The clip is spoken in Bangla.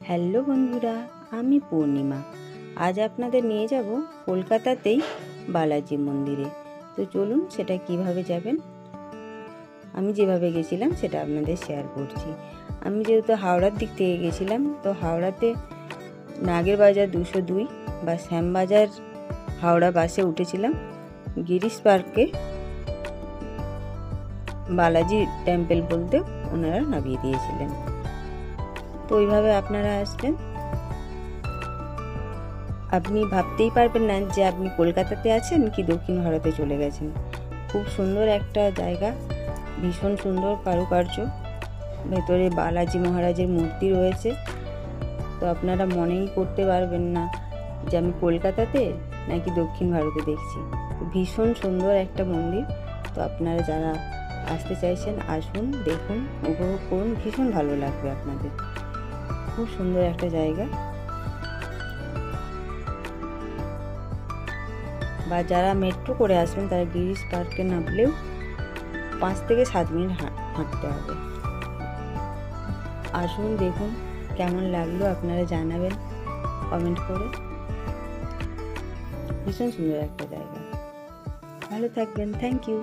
হ্যালো বন্ধুরা, আমি পূর্ণিমা। আজ আপনাদের নিয়ে যাব কলকাতাতেই বালাজি মন্দিরে। তো চলুন সেটা কিভাবে যাবেন, আমি যেভাবে গেছিলাম সেটা আপনাদের শেয়ার করছি। আমি যেহেতু হাওড়ার দিক থেকে গেছিলাম, তো হাওড়াতে নাগেরবাজার 202 বা শ্যামবাজার হাওড়া বাসে উঠেছিলাম। গিরিশ পার্কে বালাজি টেম্পল বলতে ওনারা নামিয়ে দিয়েছিলেন। তো ওইভাবে আপনারা আসবেন। আপনি ভাবতেই পারবেন না যে আপনি কলকাতাতে আছেন কি দক্ষিণ ভারতে চলে গেছেন। খুব সুন্দর একটা জায়গা, ভীষণ সুন্দর কারুকার্য, ভেতরে বালাজি মহারাজের মূর্তি রয়েছে। তো আপনারা মনেই করতে পারবেন না যে আমি কলকাতাতে নাকি দক্ষিণ ভারতে দেখছি। ভীষণ সুন্দর একটা মন্দির। তো আপনারা যারা আসতে চাইছেন আসুন, দেখুন, উপভোগ করুন, ভীষণ ভালো লাগবে আপনাদের। খুব সুন্দর একটা জায়গা। বা যারা মেট্রো করে আসবেন তারা গিরিশ পার্কে নামলেও 5 থেকে 7 মিনিট হাঁটতে হবে। আসুন, দেখুন কেমন লাগলো আপনারা জানাবেন কমেন্ট করে। ভীষণ সুন্দর একটা জায়গা। ভালো থাকবেন। Thank you.